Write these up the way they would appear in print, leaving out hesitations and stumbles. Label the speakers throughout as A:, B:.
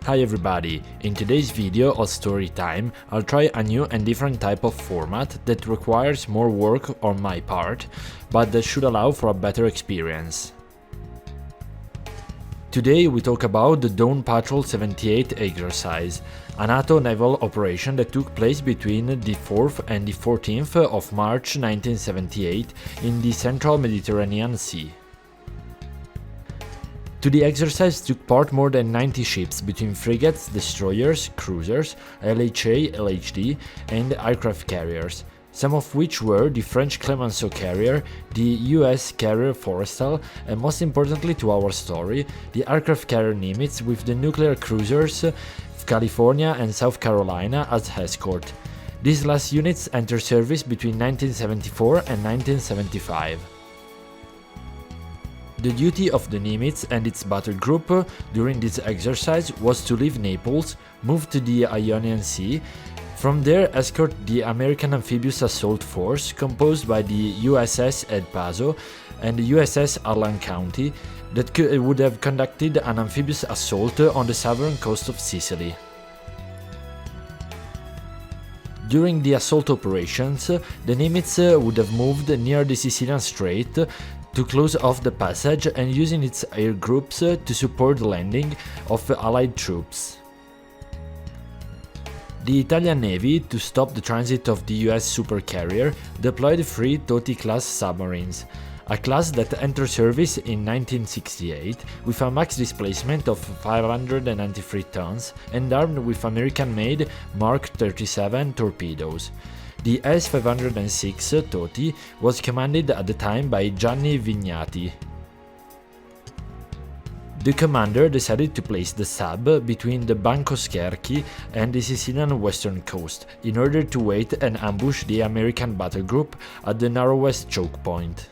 A: Hi everybody, in today's video of story time, I'll try a new and different type of format that requires more work on my part, but that should allow for a better experience. Today we talk about the Dawn Patrol 78 exercise, a NATO naval operation that took place between the 4th and the 14th of March 1978 in the central Mediterranean Sea. To the exercise took part more than 90 ships between frigates, destroyers, cruisers, LHA, LHD and aircraft carriers, some of which were the French Clemenceau carrier, the US carrier Forrestal, and most importantly to our story, the aircraft carrier Nimitz with the nuclear cruisers California and South Carolina as escort. These last units entered service between 1974 and 1975. The duty of the Nimitz and its battle group during this exercise was to leave Naples, move to the Ionian Sea, from there escort the American Amphibious Assault Force composed by the USS El Paso and the USS Harlan County that would have conducted an amphibious assault on the southern coast of Sicily. During the assault operations, the Nimitz would have moved near the Sicilian Strait to close off the passage and using its air groups to support the landing of Allied troops. The Italian Navy, to stop the transit of the US supercarrier, deployed 3 Totti-class submarines, a class that entered service in 1968 with a max displacement of 593 tons and armed with American-made Mark 37 torpedoes. The S-506 Totti was commanded at the time by Gianni Vignati. The commander decided to place the sub between the Banco Scherchi and the Sicilian western coast in order to wait and ambush the American battle group at the narrowest choke point.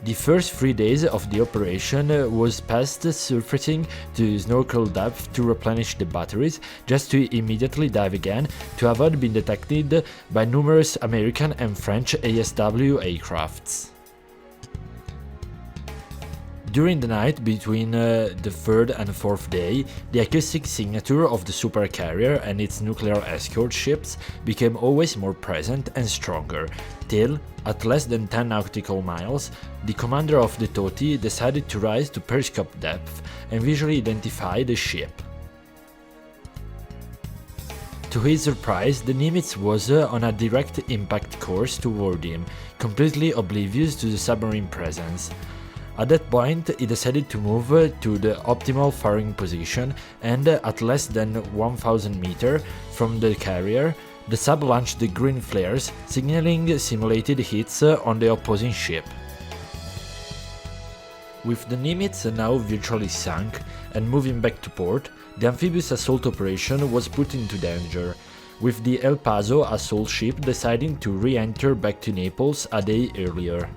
A: The first 3 days of the operation was passed surfacing to snorkel depth to replenish the batteries, just to immediately dive again to avoid being detected by numerous American and French ASW aircrafts. During the night between the 3rd and 4th day, the acoustic signature of the supercarrier and its nuclear escort ships became always more present and stronger, till, at less than 10 nautical miles, the commander of the Totti decided to rise to periscope depth and visually identify the ship. To his surprise, the Nimitz was on a direct impact course toward him, completely oblivious to the submarine presence. At that point, he decided to move to the optimal firing position and, at less than 1000 meters from the carrier, the sub launched the green flares, signaling simulated hits on the opposing ship. With the Nimitz now virtually sunk and moving back to port, the amphibious assault operation was put into danger, with the El Paso assault ship deciding to re-enter back to Naples a day earlier.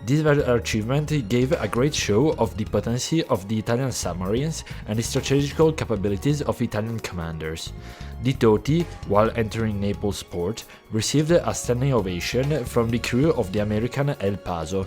A: This achievement gave a great show of the potency of the Italian submarines and the strategical capabilities of Italian commanders. The Totti, while entering Naples port, received a standing ovation from the crew of the American El Paso.